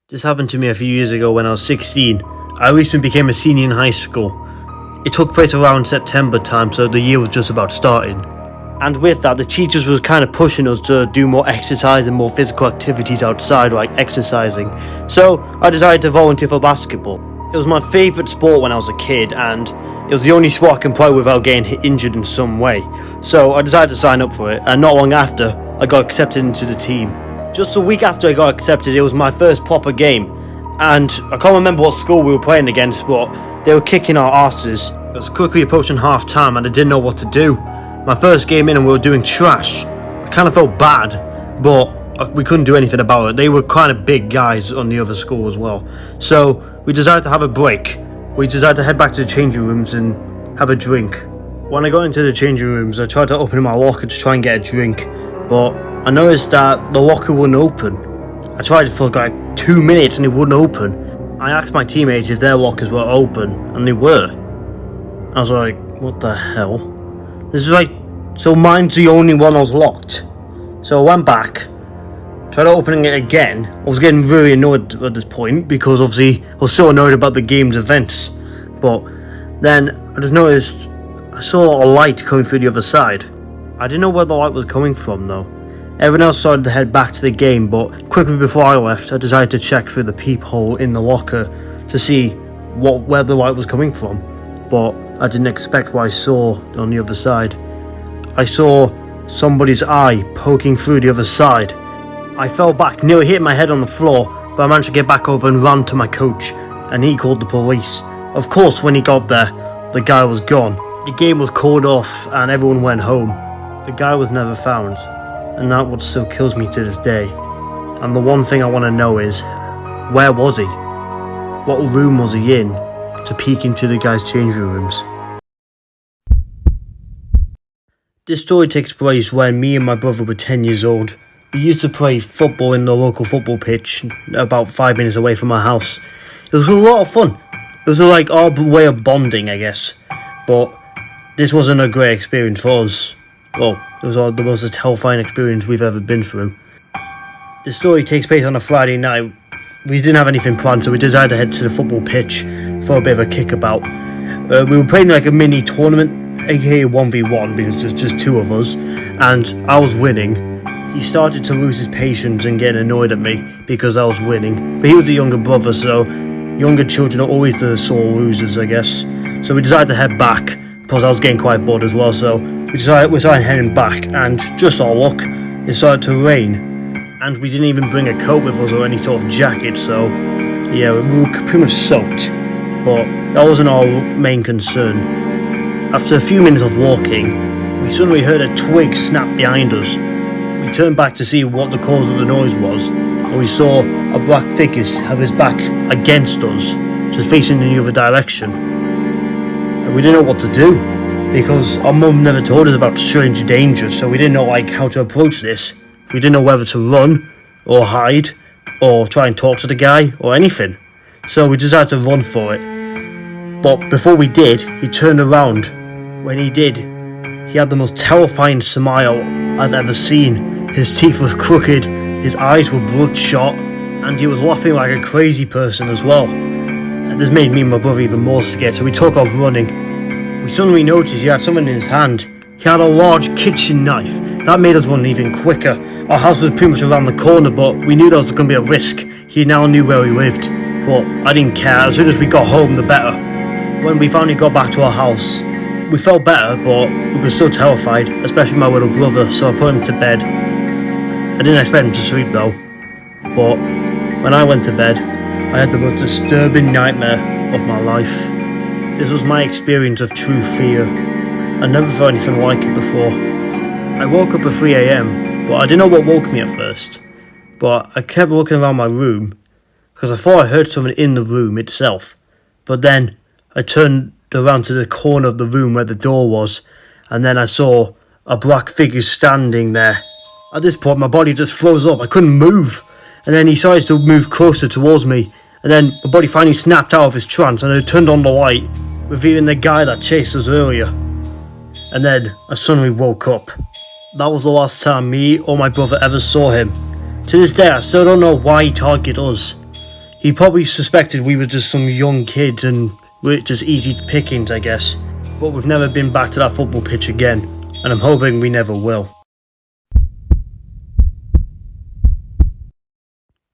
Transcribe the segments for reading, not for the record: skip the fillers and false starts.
This happened to me a few years ago when I was 16. I recently became a senior in high school. It took place around September time, so the year was just about starting. And with that, the teachers were kind of pushing us to do more exercise and more physical activities outside, like exercising. So I decided to volunteer for basketball. It was my favourite sport when I was a kid, and it was the only sport I can play without getting injured in some way. So I decided to sign up for it, and not long after, I got accepted into the team. Just a week after I got accepted, it was my first proper game, and I can't remember what school we were playing against, but they were kicking our asses. It was quickly approaching half time and I didn't know what to do. My first game in and we were doing trash. I kind of felt bad, but we couldn't do anything about it. They were kind of big guys on the other school as well. So we decided to have a break. We decided to head back to the changing rooms and have a drink. When I got into the changing rooms, I tried to open my locker to try and get a drink, but I noticed that the locker wouldn't open. I tried for like 2 minutes and it wouldn't open. I asked my teammates if their lockers were open, and they were. I was like, what the hell? This is like, so mine's the only one that was locked. So I went back, tried opening it again. I was getting really annoyed at this point because obviously I was so annoyed about the game's events. But then I just noticed I saw a light coming through the other side. I didn't know where the light was coming from though. Everyone else started to head back to the game, but quickly before I left, I decided to check through the peephole in the locker to see where the light was coming from. But I didn't expect what I saw on the other side. I saw somebody's eye poking through the other side. I fell back, nearly hit my head on the floor, but I managed to get back up and ran to my coach, and he called the police. Of course, when he got there, the guy was gone. The game was called off and everyone went home. The guy was never found. And that what still kills me to this day. And the one thing I want to know is, where was he? What room was he in to peek into the guy's changing rooms? This story takes place when me and my brother were 10 years old. We used to play football in the local football pitch about 5 minutes away from our house. It was a lot of fun. It was like our way of bonding, I guess. But this wasn't a great experience for us. Well, it was the most terrifying experience we've ever been through. The story takes place on a Friday night. We didn't have anything planned, so we decided to head to the football pitch for a bit of a kickabout. We were playing like a mini tournament, aka 1v1, because there's just two of us, and I was winning. He started to lose his patience and get annoyed at me because I was winning. But he was a younger brother, so younger children are always the sore losers, I guess. So we decided to head back, because I was getting quite bored as well, so we started heading back, and just our luck, it started to rain, and we didn't even bring a coat with us or any sort of jacket, so yeah, we were pretty much soaked, but that wasn't our main concern. After a few minutes of walking, we suddenly heard a twig snap behind us. We turned back to see what the cause of the noise was, and we saw a black figure have his back against us, just facing in the other direction, and we didn't know what to do. Because our mum never told us about strange dangers, so we didn't know how to approach this. We didn't know whether to run, or hide, or try and talk to the guy, or anything. So we decided to run for it. But before we did, he turned around. When he did, he had the most terrifying smile I've ever seen. His teeth was crooked, his eyes were bloodshot, and he was laughing like a crazy person as well. And this made me and my brother even more scared, so we took off running. We suddenly noticed he had something in his hand. He had a large kitchen knife. That made us run even quicker. Our house was pretty much around the corner, but we knew there was going to be a risk. He now knew where we lived, but I didn't care. As soon as we got home, the better. When we finally got back to our house, we felt better, but we were still terrified, especially my little brother, so I put him to bed. I didn't expect him to sleep though, but when I went to bed, I had the most disturbing nightmare of my life. This was my experience of true fear. I never felt anything like it before. I woke up at 3 AM, but I didn't know what woke me at first. But I kept looking around my room, because I thought I heard someone in the room itself. But then I turned around to the corner of the room where the door was, and then I saw a black figure standing there. At this point, my body just froze up. I couldn't move. And then he started to move closer towards me. And then my body finally snapped out of his trance, and I turned on the light, revealing the guy that chased us earlier. And then I suddenly woke up. That was the last time me or my brother ever saw him. To this day, I still don't know why he targeted us. He probably suspected we were just some young kids and we're just easy pickings, I guess. But we've never been back to that football pitch again, and I'm hoping we never will.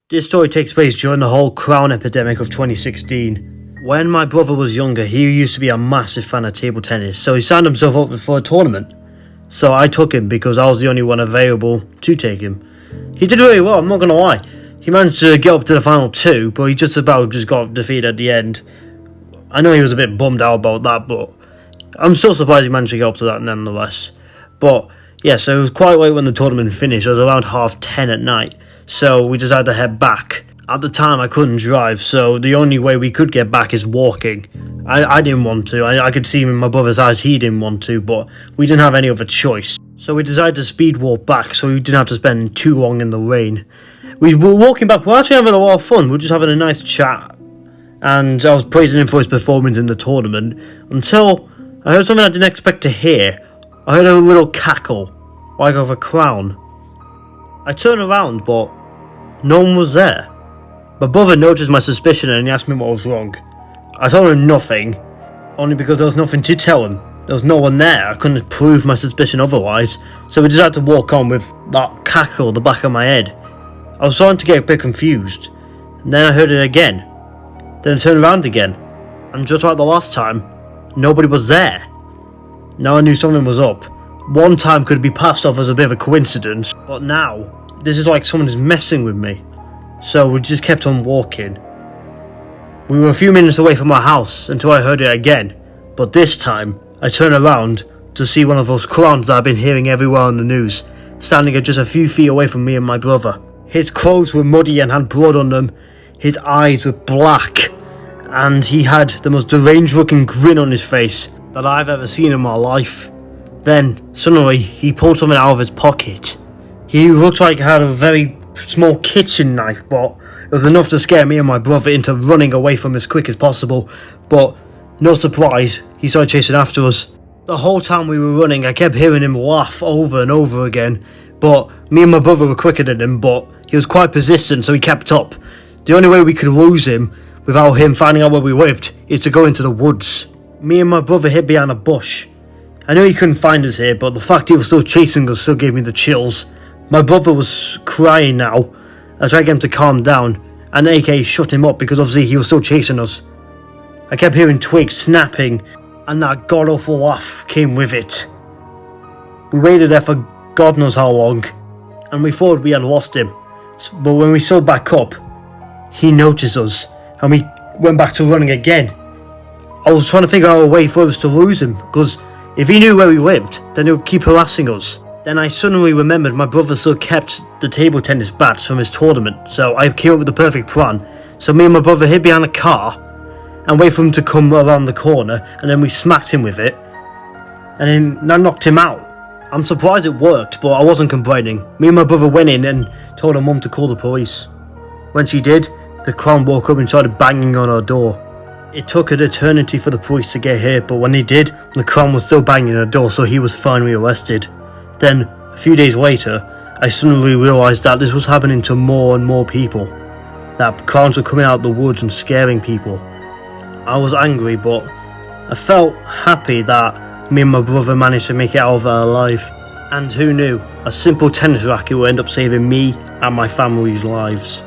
This story takes place during the whole Crown epidemic of 2016. When my brother was younger, he used to be a massive fan of table tennis, so he signed himself up for a tournament. So I took him because I was the only one available to take him. He did really well, I'm not gonna lie. He managed to get up to the final two, but he just got defeated at the end. I know he was a bit bummed out about that, but I'm still surprised he managed to get up to that nonetheless. But yeah, so it was quite late when the tournament finished. It was around 10:30 at night, so we decided to head back. At the time I couldn't drive, so the only way we could get back is walking. I didn't want to. I could see in my brother's eyes he didn't want to, but we didn't have any other choice. So we decided to speed walk back so we didn't have to spend too long in the rain. We were walking back, we're actually having a lot of fun. We're just having a nice chat. And I was praising him for his performance in the tournament until I heard something I didn't expect to hear. I heard a little cackle, like of a clown. I turned around, but no one was there. My brother noticed my suspicion and he asked me what was wrong. I told him nothing, only because there was nothing to tell him. There was no one there. I couldn't prove my suspicion otherwise, so we decided to walk on with that cackle at the back of my head. I was starting to get a bit confused, and then I heard it again. Then I turned around again, and just like the last time, nobody was there. Now I knew something was up. One time could be passed off as a bit of a coincidence, but now, this is like someone is messing with me. So we just kept on walking. We were a few minutes away from our house until I heard it again, but this time I turned around to see one of those clowns that I've been hearing everywhere on the news, standing at just a few feet away from me and my brother. His clothes were muddy and had blood on them, his eyes were black, and he had the most deranged looking grin on his face that I've ever seen in my life. Then, suddenly, he pulled something out of his pocket. He looked like he had a very small kitchen knife, but it was enough to scare me and my brother into running away from him as quick as possible. But, no surprise, he started chasing after us. The whole time we were running, I kept hearing him laugh over and over again, but me and my brother were quicker than him, but he was quite persistent, so he kept up. The only way we could lose him, without him finding out where we lived, is to go into the woods. Me and my brother hid behind a bush. I knew he couldn't find us here, but the fact he was still chasing us still gave me the chills. My brother was crying now. I tried to get him to calm down, and AK shut him up because obviously he was still chasing us. I kept hearing twigs snapping, and that god-awful laugh came with it. We waited there for God knows how long, and we thought we had lost him. But when we stood back up, he noticed us, and we went back to running again. I was trying to figure out a way for us to lose him, because if he knew where we lived, then he would keep harassing us. Then I suddenly remembered my brother still kept the table tennis bats from his tournament, so I came up with the perfect plan. So me and my brother hid behind a car, and waited for him to come around the corner, and then we smacked him with it, and then that knocked him out. I'm surprised it worked, but I wasn't complaining. Me and my brother went in and told our mum to call the police. When she did, the clown woke up and started banging on our door. It took an eternity for the police to get here, but when they did, the clown was still banging on the door, so he was finally arrested. Then, a few days later, I suddenly realised that this was happening to more and more people. That clowns were coming out of the woods and scaring people. I was angry, but I felt happy that me and my brother managed to make it out of there alive. And who knew, a simple tennis racket would end up saving me and my family's lives.